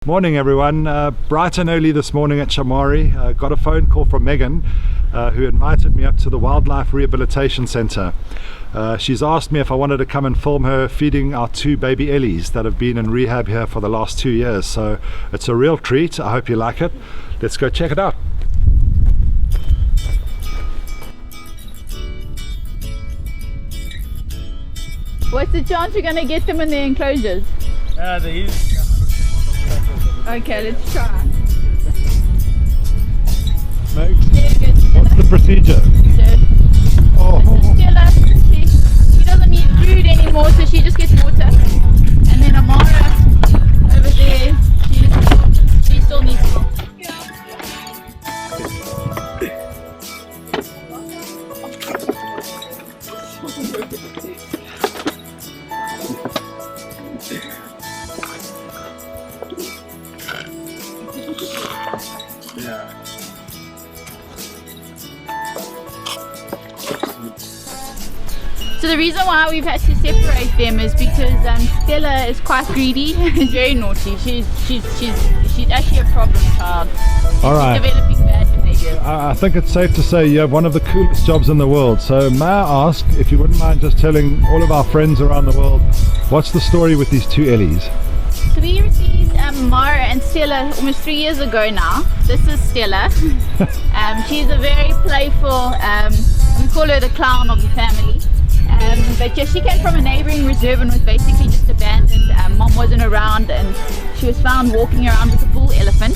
Morning everyone, bright and early this morning at Shamwari. Got a phone call from Megan who invited me up to the Wildlife Rehabilitation Centre. She's asked me if I wanted to come and film her feeding our 2 baby Ellies that have been in rehab here for the last 2 years. So it's a real treat. I hope you like it. Let's go check it out. What's the chance you're going to get them in the enclosures? There is. Okay, let's try. What's the procedure? So, this is Stella. She doesn't need food anymore, so she just gets water. And then Amara over there, she still needs milk. So the reason why we've had to separate them is because Stella is quite greedy and very naughty. She's actually a problem child. All right. She's developing bad behavior. I think it's safe to say you have one of the coolest jobs in the world. So may I ask if you wouldn't mind just telling all of our friends around the world what's the story with these 2 Ellies? So we received Amara and Stella almost 3 years ago now. This is Stella. She's a very playful, we call her the clown of the family. But yeah, she came from a neighbouring reserve and was basically just abandoned. Mom wasn't around and she was found walking around with a bull elephant.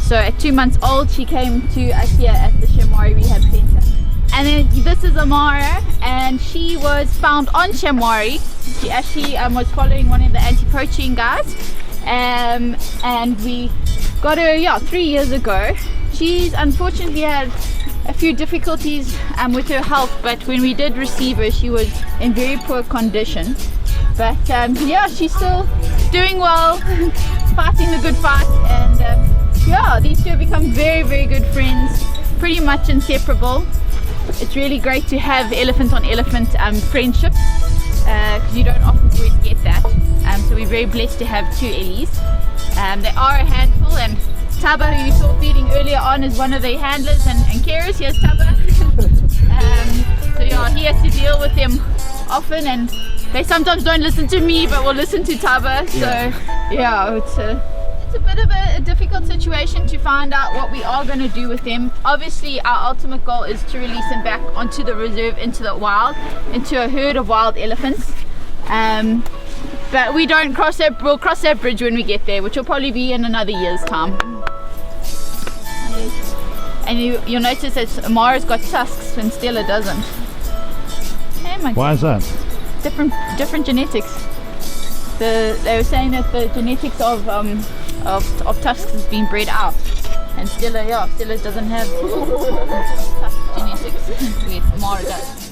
So at 2 months old she came to us here at the Shamwari Rehab Centre. And then this is Amara, and she was found on Shamwari. She actually was following one of the anti-poaching guys, and we got her 3 years ago. She's unfortunately had a few difficulties with her health, but when we did receive her she was in very poor condition. But yeah, she's still doing well, fighting the good fight, and yeah, these 2 have become very, very good friends, pretty much inseparable. It's really great to have elephant on elephant friendship, because you don't often always get that. So we're very blessed to have 2 Ellies. They are a handful, and Taba, who you saw feeding earlier on, is one of the handlers and carers. Here's Taba. So yeah, he has to deal with them often, and they sometimes don't listen to me but will listen to Taba. So yeah, it's a bit of a difficult situation to find out what we are going to do with them. Obviously our ultimate goal is to release them back onto the reserve, into the wild, into a herd of wild elephants. But we don't cross that, we'll cross that bridge when we get there, which will probably be in another year's time. And you'll notice that Amara's got tusks and Stella doesn't. Oh my Why is that? Different genetics. They were saying that the genetics of tusks has been bred out, and Stella doesn't have tusk genetics. Amara does.